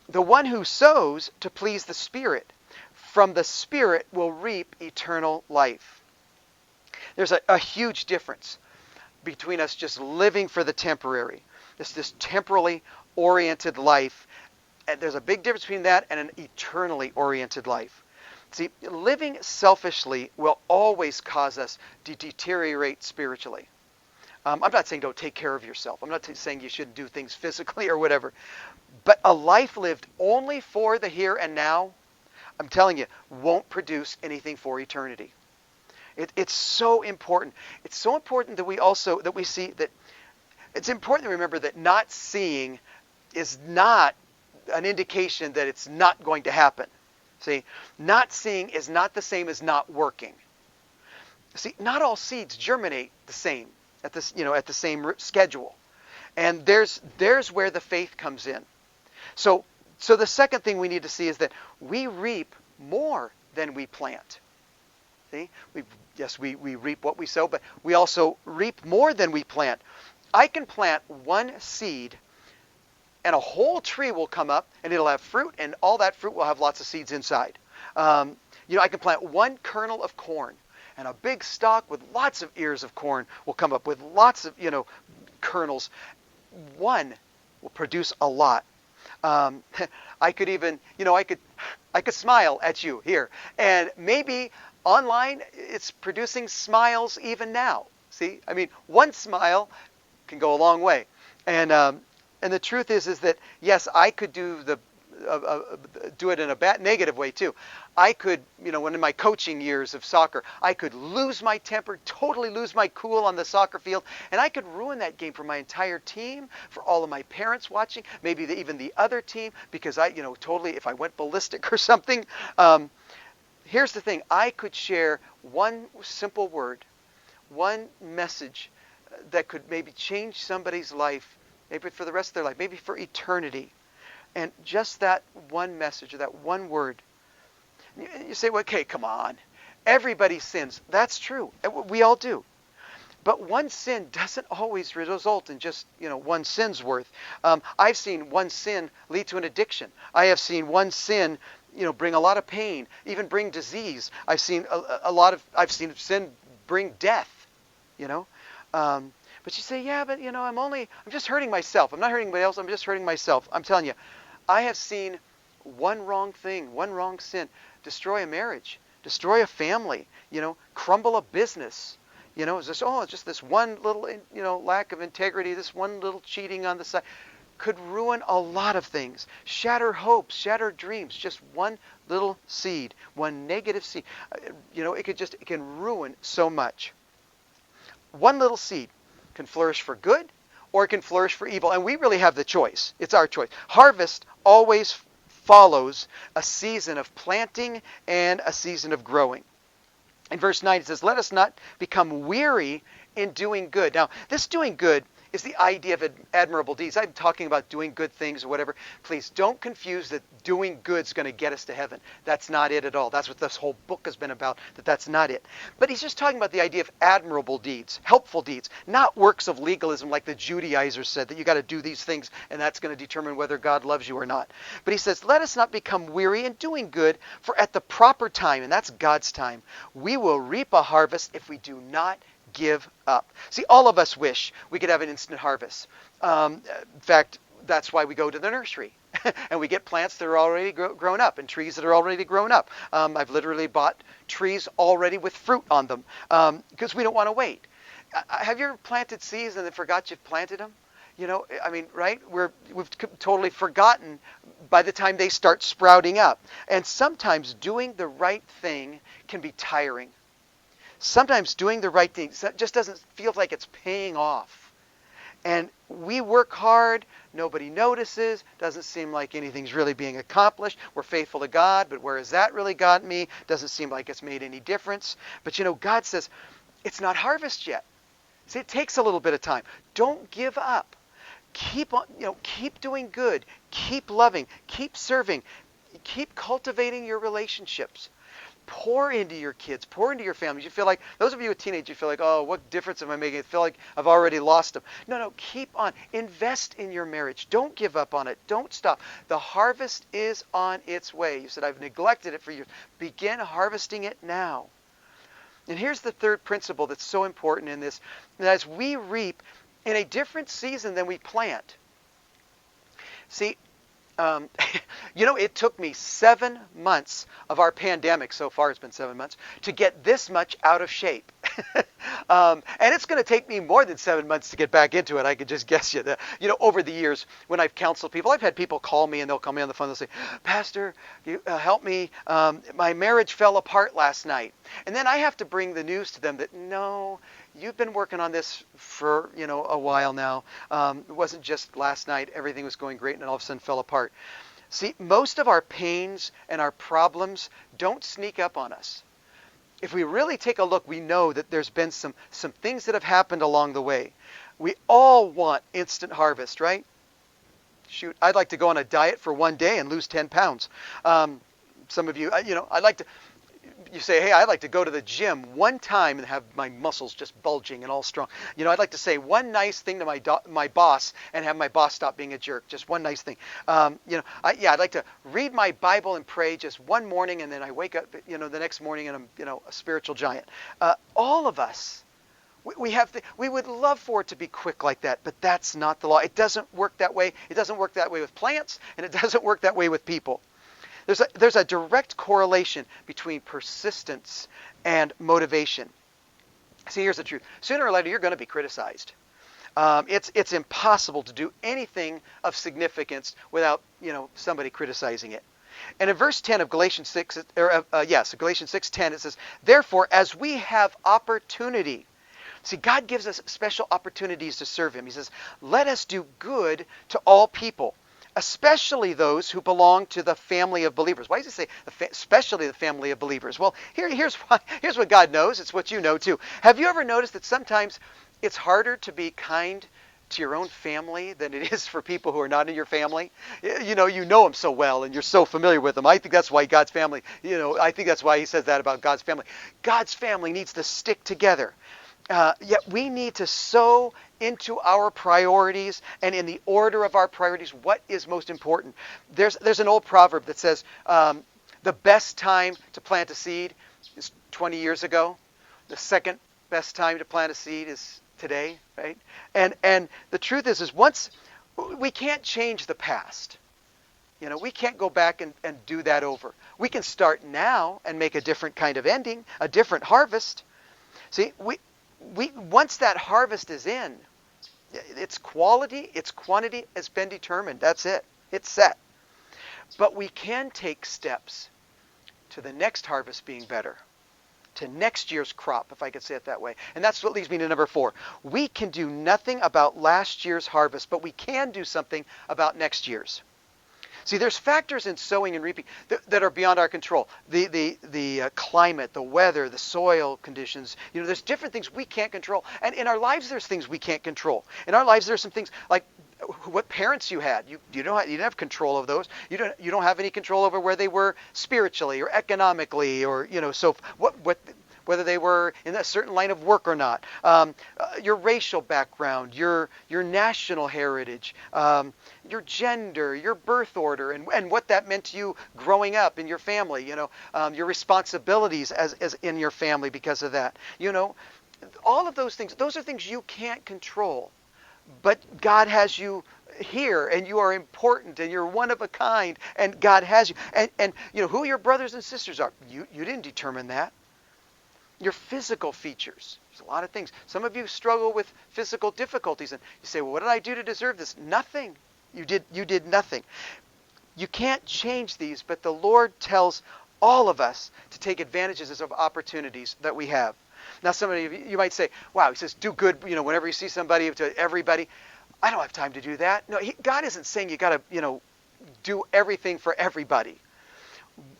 The one who sows to please the Spirit, from the Spirit will reap eternal life. There's a huge difference between us just living for the temporary, this temporally oriented life. And there's a big difference between that and an eternally oriented life. See, living selfishly will always cause us to deteriorate spiritually. I'm not saying don't take care of yourself. I'm not saying you shouldn't do things physically or whatever. But a life lived only for the here and now, I'm telling you, won't produce anything for eternity. It's so important. It's so important that we see that it's important to remember that not seeing is not an indication that it's not going to happen. See, not seeing is not the same as not working. See, not all seeds germinate the same at the same schedule. And there's where the faith comes in. So the second thing we need to see is that we reap more than we plant. See, we reap what we sow, but we also reap more than we plant. I can plant one seed and a whole tree will come up and it'll have fruit, and all that fruit will have lots of seeds inside. I can plant one kernel of corn, and a big stalk with lots of ears of corn will come up with lots of, kernels. One will produce a lot. I could even, I could smile at you here, and maybe online, it's producing smiles even now. See, I mean, one smile can go a long way. And the truth is that yes, I could do it in a bad negative way too. I could, when in my coaching years of soccer, I could lose my temper, totally lose my cool on the soccer field, and I could ruin that game for my entire team, for all of my parents watching, maybe even the other team, because I, totally, if I went ballistic or something. Here's the thing: I could share one simple word, one message that could maybe change somebody's life, maybe for the rest of their life, maybe for eternity. And just that one message or that one word. You say, well, okay, come on. Everybody sins. That's true. We all do. But one sin doesn't always result in just, one sin's worth. I've seen one sin lead to an addiction. I have seen one sin, bring a lot of pain, even bring disease. I've seen I've seen sin bring death, But you say, yeah, but I'm just hurting myself. I'm not hurting anybody else. I'm just hurting myself. I'm telling you, I have seen one wrong thing, one wrong sin destroy a marriage, destroy a family, crumble a business. It's just this one little, lack of integrity, this one little cheating on the side could ruin a lot of things, shatter hopes, shatter dreams. Just one little seed, one negative seed. It can ruin so much. One little seed can flourish for good or it can flourish for evil. And we really have the choice. It's our choice. Harvest always follows a season of planting and a season of growing. In verse 9 it says, let us not become weary in doing good. Now, this doing good is the idea of admirable deeds. I'm talking about doing good things or whatever. Please don't confuse that doing good's going to get us to heaven. That's not it at all. That's what this whole book has been about, that's not it. But he's just talking about the idea of admirable deeds, helpful deeds, not works of legalism like the Judaizers said, that you got to do these things and that's going to determine whether God loves you or not. But he says, let us not become weary in doing good, for at the proper time, and that's God's time, we will reap a harvest if we do not give up. See, all of us wish we could have an instant harvest. In fact, that's why we go to the nursery and we get plants that are already grown up and trees that are already grown up. I've literally bought trees already with fruit on them because we don't want to wait. Have you ever planted seeds and then forgot you've planted them? Right? We've totally forgotten by the time they start sprouting up. And sometimes doing the right thing can be tiring. Sometimes doing the right thing just doesn't feel like it's paying off. And we work hard, nobody notices, doesn't seem like anything's really being accomplished. We're faithful to God, but where has that really got me? Doesn't seem like it's made any difference. But God says, it's not harvest yet. See, it takes a little bit of time. Don't give up. Keep on, keep doing good. Keep loving. Keep serving. Keep cultivating your relationships. Pour into your kids, pour into your families. You feel like, those of you with teenagers, you feel like, oh, what difference am I making? I feel like I've already lost them. No, keep on. Invest in your marriage. Don't give up on it. Don't stop. The harvest is on its way. You said, I've neglected it for years. Begin harvesting it now. And here's the third principle that's so important in this. And as we reap in a different season than we plant. See, it took me 7 months of our pandemic, so far it's been 7 months, to get this much out of shape. And it's going to take me more than 7 months to get back into it. I could just guess you that. Over the years, when I've counseled people, I've had people call me and they'll call me on the phone and they'll say, Pastor, you help me. My marriage fell apart last night. And then I have to bring the news to them that, no, you've been working on this for, a while now. It wasn't just last night. Everything was going great and then all of a sudden fell apart. See, most of our pains and our problems don't sneak up on us. If we really take a look, we know that there's been some things that have happened along the way. We all want instant harvest, right? Shoot, I'd like to go on a diet for one day and lose 10 pounds. Some of you, I'd like to... You say, hey, I'd like to go to the gym one time and have my muscles just bulging and all strong. I'd like to say one nice thing to my boss and have my boss stop being a jerk. Just one nice thing. I'd like to read my Bible and pray just one morning, and then I wake up, the next morning and I'm, a spiritual giant. All of us, we would love for it to be quick like that, but that's not the law. It doesn't work that way. It doesn't work that way with plants, and it doesn't work that way with people. There's a direct correlation between persistence and motivation. See, here's the truth. Sooner or later, you're going to be criticized. It's impossible to do anything of significance without somebody criticizing it. And in verse 10 of Galatians 6, Galatians 6:10, it says, "Therefore, as we have opportunity." See, God gives us special opportunities to serve him. He says, "Let us do good to all people, especially those who belong to the family of believers." Why does he say especially the family of believers? Well, here's what God knows. It's what you know too. Have you ever noticed that sometimes it's harder to be kind to your own family than it is for people who are not in your family? You know them so well and you're so familiar with them. I think that's why God's family, I think that's why he says that about God's family. God's family needs to stick together. Yet we need to sow into our priorities and in the order of our priorities what is most important. There's an old proverb that says the best time to plant a seed is 20 years ago. The second best time to plant a seed is today, right? And the truth is once we can't change the past. We can't go back and do that over. We can start now and make a different kind of ending, a different harvest. See, we once that harvest is in, its quality, its quantity has been determined. That's it. It's set. But we can take steps to the next harvest being better, to next year's crop, if I could say it that way. And that's what leads me to number 4. We can do nothing about last year's harvest, but we can do something about next year's. See, there's factors in sowing and reaping that are beyond our control. The climate, the weather, the soil conditions. There's different things we can't control. And in our lives, there's things we can't control. In our lives, there's some things like what parents you had. You didn't have control of those. You don't have any control over where they were spiritually or economically or so whether they were in a certain line of work or not. Your racial background, your national heritage, your gender, your birth order, and what that meant to you growing up in your family. Your responsibilities as in your family because of that. All of those things. Those are things you can't control, but God has you here, and you are important, and you're one of a kind, and God has you. And who your brothers and sisters are. You didn't determine that. Your physical features. There's a lot of things. Some of you struggle with physical difficulties, and you say, "Well, what did I do to deserve this?" Nothing. You did nothing. You can't change these, but the Lord tells all of us to take advantages of opportunities that we have. Now, some of you might say, "Wow," he says, "do good, whenever you see somebody, to everybody." I don't have time to do that. No, God isn't saying you got to, do everything for everybody.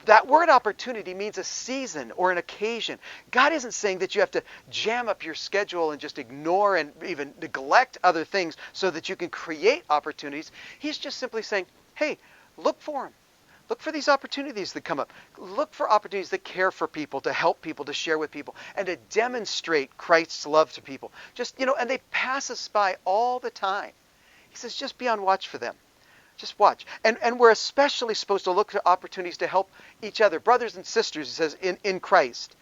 That word opportunity means a season or an occasion. God isn't saying that you have to jam up your schedule and just ignore and even neglect other things so that you can create opportunities. He's just simply saying, hey, look for them. Look for these opportunities that come up. Look for opportunities that care for people, to help people, to share with people, and to demonstrate Christ's love to people. Just, and they pass us by all the time. He says, just be on watch for them. Just watch. And we're especially supposed to look for opportunities to help each other, brothers and sisters, he says, in Christ.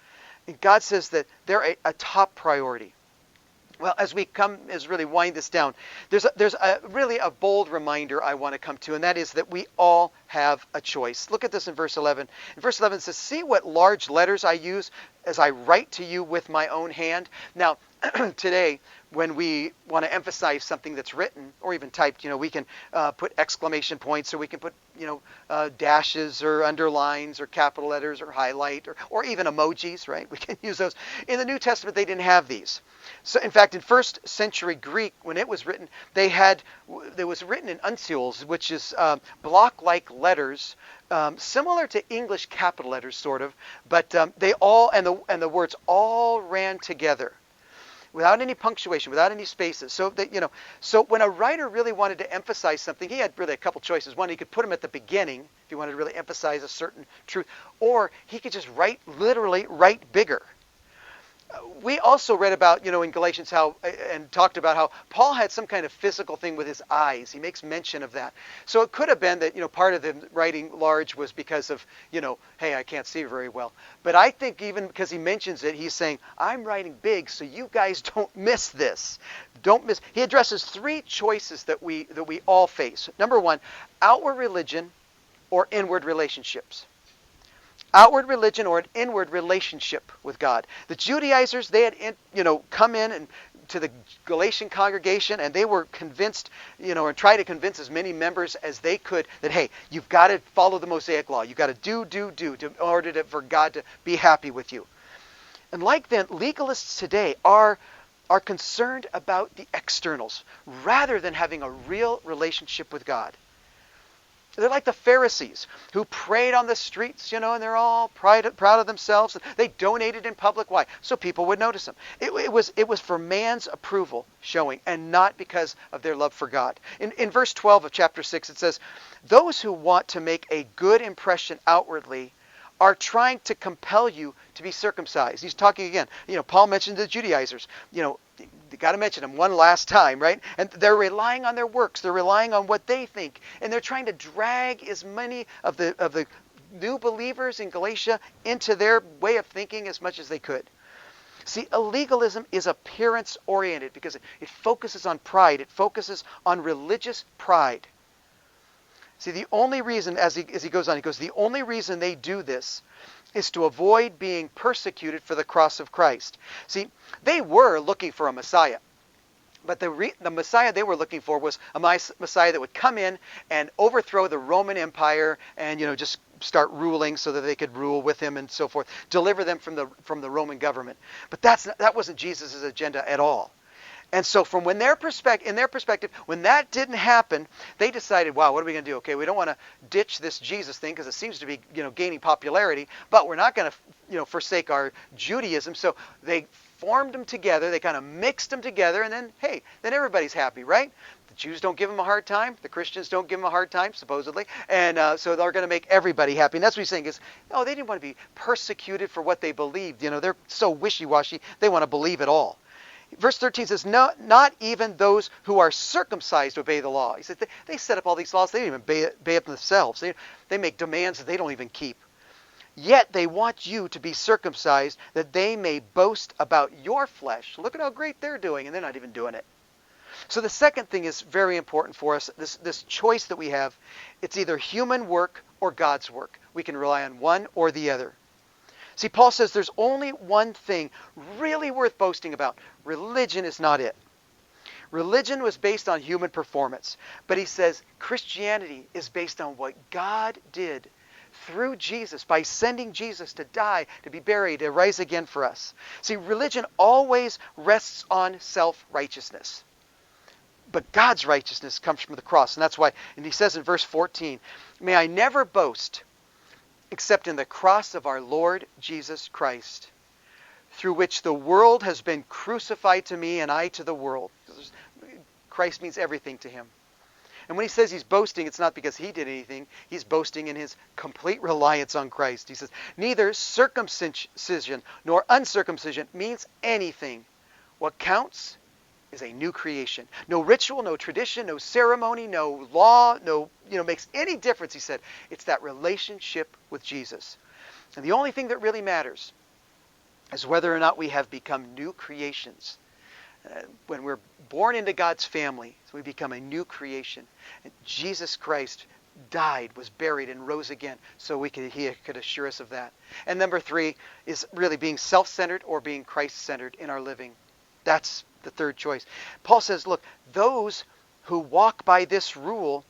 And God says that they're a top priority. Well, as we really wind this down, there's really a bold reminder I want to come to, and that is that we all have a choice. Look at this in verse 11. In verse 11 it says, "See what large letters I use as I write to you with my own hand." Now, today, when we want to emphasize something that's written or even typed, we can put exclamation points, or we can put, dashes or underlines or capital letters or highlight or even emojis, right? We can use those. In the New Testament, they didn't have these. So, in fact, in first century Greek, when it was written, it was written in uncials, which is block-like letters, similar to English capital letters, sort of, but they all and the words all ran together, without any punctuation, without any spaces. So that so when a writer really wanted to emphasize something, he had really a couple choices. One, he could put them at the beginning if he wanted to really emphasize a certain truth, or he could just literally write bigger. We also read about, in Galatians and talked about how Paul had some kind of physical thing with his eyes. He makes mention of that. So it could have been that, part of the writing large was because of, hey, I can't see very well. But I think even because he mentions it, he's saying, I'm writing big so you guys don't miss this. Don't miss. He addresses 3 choices that we all face. Number 1, outward religion or inward relationships. Outward religion or an inward relationship with God. The Judaizers, they had come in and to the Galatian congregation, and they were convinced, and tried to convince as many members as they could that, hey, you've got to follow the Mosaic law. You've got to do in order for God to be happy with you. And like then, legalists today are concerned about the externals rather than having a real relationship with God. They're like the Pharisees who prayed on the streets, and they're all proud of themselves. They donated in public. Why? So people would notice them. It was for man's approval showing, and not because of their love for God. In verse 12 of chapter 6, it says, those who want to make a good impression outwardly are trying to compel you to be circumcised. He's talking again. Paul mentioned the Judaizers. You got to mention them one last time, right? And they're relying on their works. They're relying on what they think, and they're trying to drag as many of the new believers in Galatia into their way of thinking as much as they could. See, illegalism is appearance-oriented because it focuses on pride. It focuses on religious pride. See, the only reason, as he goes on, the only reason they do this is to avoid being persecuted for the cross of Christ. See, they were looking for a Messiah. But the Messiah they were looking for was a Messiah that would come in and overthrow the Roman Empire and, just start ruling so that they could rule with him and so forth. Deliver them from the Roman government. But that wasn't Jesus' agenda at all. And so in their perspective, when that didn't happen, they decided, wow, what are we going to do? Okay, we don't want to ditch this Jesus thing because it seems to be, gaining popularity, but we're not going to, forsake our Judaism. So they formed them together. They kind of mixed them together, and then, hey, then everybody's happy, right? The Jews don't give them a hard time. The Christians don't give them a hard time, supposedly. And so they're going to make everybody happy. And that's what he's saying is, they didn't want to be persecuted for what they believed. They're so wishy-washy. They want to believe it all. Verse 13 says, no, not even those who are circumcised obey the law. He said they set up all these laws. They don't even obey up themselves. They make demands that they don't even keep. Yet they want you to be circumcised that they may boast about your flesh. Look at how great they're doing, and they're not even doing it. So the second thing is very important for us, this choice that we have. It's either human work or God's work. We can rely on one or the other. See, Paul says there's only one thing really worth boasting about. Religion is not it. Religion was based on human performance. But he says Christianity is based on what God did through Jesus by sending Jesus to die, to be buried, to rise again for us. See, religion always rests on self-righteousness. But God's righteousness comes from the cross. And that's why, and he says in verse 14, may I never boast except in the cross of our Lord Jesus Christ, through which the world has been crucified to me and I to the world. Christ means everything to him. And when he says he's boasting, it's not because he did anything. He's boasting in his complete reliance on Christ. He says, neither circumcision nor uncircumcision means anything. What counts is a new creation. No ritual, no tradition, no ceremony, no law, makes any difference, he said. It's that relationship with Jesus. And the only thing that really matters is whether or not we have become new creations. When we're born into God's family, we become a new creation. And Jesus Christ died, was buried, and rose again so he could assure us of that. And number 3 is really being self-centered or being Christ-centered in our living. That's the third choice. Paul says, look, those who walk by this rule,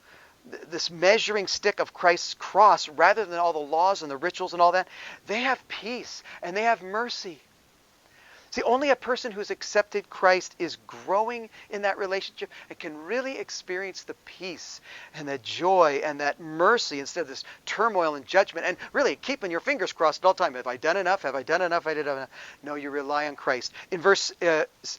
this measuring stick of Christ's cross, rather than all the laws and the rituals and all that, they have peace and they have mercy. See, only a person who's accepted Christ is growing in that relationship and can really experience the peace and the joy and that mercy instead of this turmoil and judgment and really keeping your fingers crossed all the time. Have I done enough? Have I done enough? I did enough. No, you rely on Christ. In verse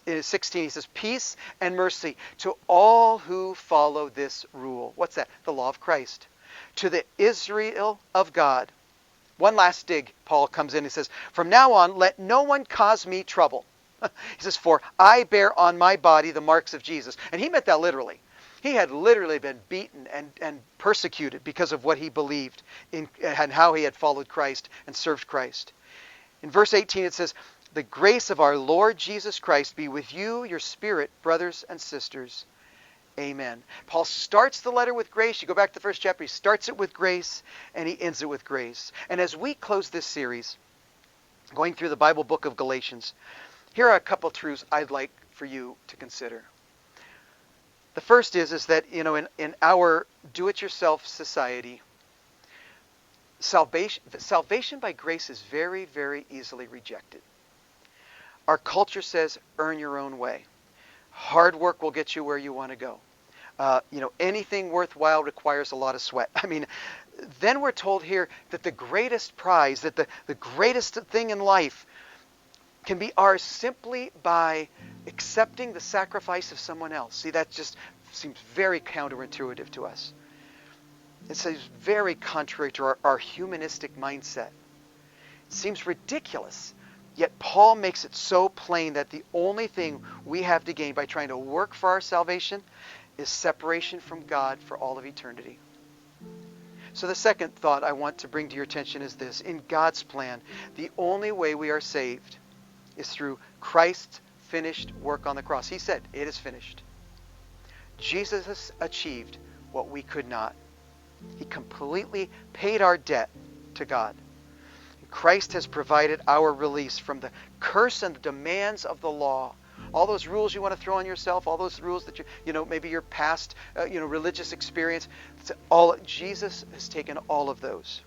16, he says, peace and mercy to all who follow this rule. What's that? The law of Christ. To the Israel of God. One last dig, Paul comes in and says, from now on, let no one cause me trouble. He says, for I bear on my body the marks of Jesus. And he meant that literally. He had literally been beaten and persecuted because of what he believed in and how he had followed Christ and served Christ. In verse 18 it says, the grace of our Lord Jesus Christ be with you, your spirit, brothers and sisters. Amen. Paul starts the letter with grace. You go back to the first chapter, he starts it with grace, and he ends it with grace. And as we close this series, going through the Bible book of Galatians, here are a couple truths I'd like for you to consider. The first is that, in our do-it-yourself society, salvation by grace is very, very easily rejected. Our culture says, earn your own way. Hard work will get you where you want to go. Anything worthwhile requires a lot of sweat. Then we're told here that the greatest prize, that the greatest thing in life can be ours simply by accepting the sacrifice of someone else. See, that just seems very counterintuitive to us. It seems very contrary to our humanistic mindset. It seems ridiculous. Yet Paul makes it so plain that the only thing we have to gain by trying to work for our salvation is separation from God for all of eternity. So the second thought I want to bring to your attention is this. In God's plan, the only way we are saved is through Christ's finished work on the cross. He said, it is finished. Jesus has achieved what we could not. He completely paid our debt to God. Christ has provided our release from the curse and the demands of the law. All those rules you want to throw on yourself, all those rules that maybe your past, religious experience, Jesus has taken all of those.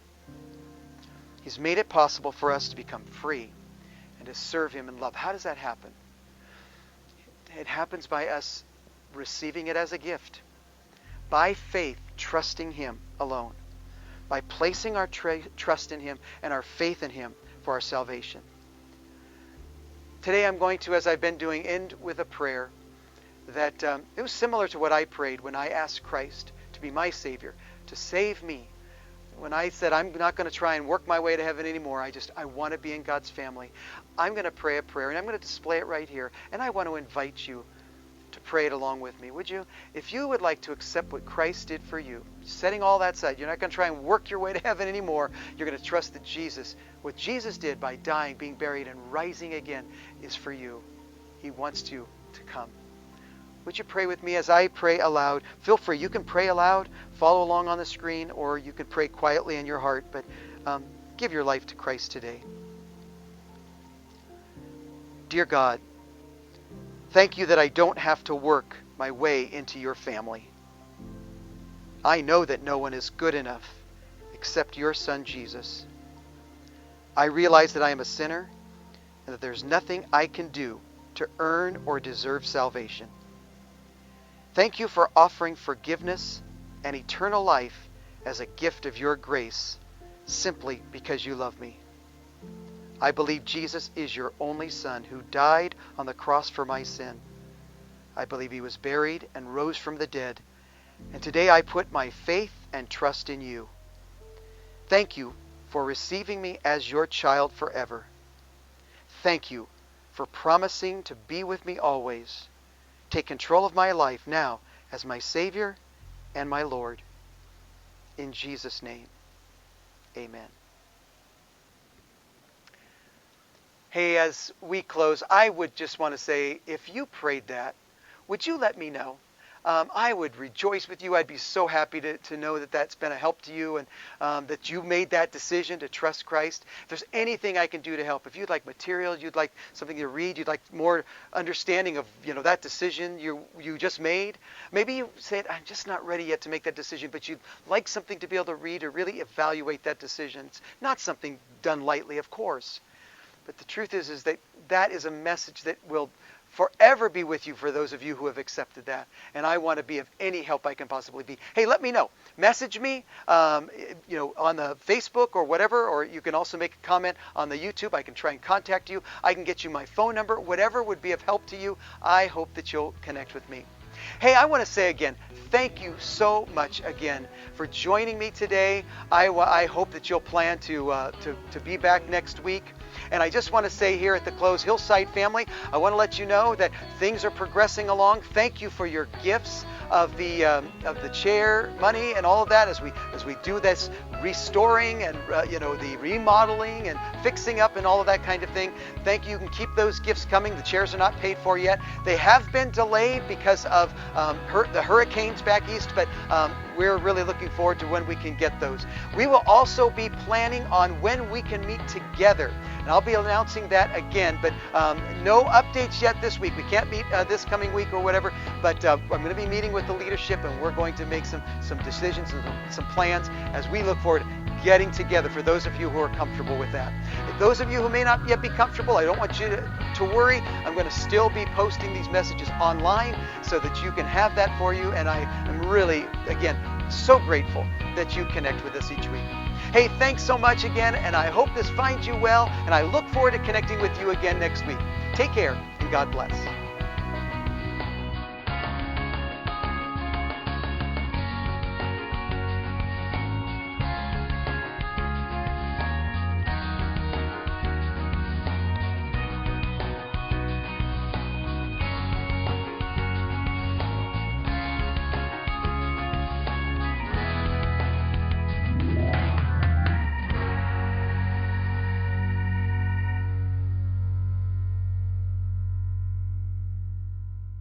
He's made it possible for us to become free and to serve Him in love. How does that happen? It happens by us receiving it as a gift, by faith, trusting Him alone, by placing our trust in Him and our faith in Him for our salvation. Today I'm going to, as I've been doing, end with a prayer that it was similar to what I prayed when I asked Christ to be my Savior, to save me. When I said, I'm not going to try and work my way to heaven anymore, I want to be in God's family. I'm going to pray a prayer, and I'm going to display it right here. And I want to invite you to pray it along with me, would you? If you would like to accept what Christ did for you, setting all that aside, you're not going to try and work your way to heaven anymore. You're going to trust that what Jesus did by dying, being buried, and rising again is for you. He wants you to come. Would you pray with me as I pray aloud? Feel free. You can pray aloud, follow along on the screen, or you can pray quietly in your heart, but give your life to Christ today. Dear God, thank you that I don't have to work my way into your family. I know that no one is good enough except your Son, Jesus. I realize that I am a sinner and that there's nothing I can do to earn or deserve salvation. Thank you for offering forgiveness and eternal life as a gift of your grace, simply because you love me. I believe Jesus is your only Son who died on the cross for my sin. I believe He was buried and rose from the dead. And today I put my faith and trust in you. Thank you for receiving me as your child forever. Thank you for promising to be with me always. Take control of my life now as my Savior and my Lord. In Jesus' name, amen. Hey, as we close, I would just want to say, if you prayed that, would you let me know? I would rejoice with you. I'd be so happy to know that that's been a help to you, and that you made that decision to trust Christ. If there's anything I can do to help, if you'd like material, you'd like something to read, you'd like more understanding of that decision you just made. Maybe you said, I'm just not ready yet to make that decision, but you'd like something to be able to read or really evaluate that decision. It's not something done lightly, of course. But the truth is that is a message that will forever be with you for those of you who have accepted that. And I want to be of any help I can possibly be. Hey, let me know. Message me, on the Facebook or whatever, or you can also make a comment on the YouTube. I can try and contact you. I can get you my phone number. Whatever would be of help to you, I hope that you'll connect with me. Hey, I want to say again, thank you so much again for joining me today. I hope that you'll plan to be back next week. And I just want to say here at the close, Hillside family, I want to let you know that things are progressing along. Thank you for your gifts of the chair money and all of that as we do this restoring and the remodeling and fixing up and all of that kind of thing. Thank you. You can keep those gifts coming. The chairs are not paid for yet. They have been delayed because of the hurricanes back east, but we're really looking forward to when we can get those. We will also be planning on when we can meet together, and I'll be announcing that again, but no updates yet this week. We can't meet this coming week or whatever, but I'm going to be meeting with the leadership, and we're going to make some decisions and some plans as we look forward to getting together, for those of you who are comfortable with that. Those of you who may not yet be comfortable, I don't want you to worry. I'm going to still be posting these messages online so that you can have that for you, and I am really, again, so grateful that you connect with us each week. Hey, thanks so much again, and I hope this finds you well, and I look forward to connecting with you again next week. Take care, and God bless.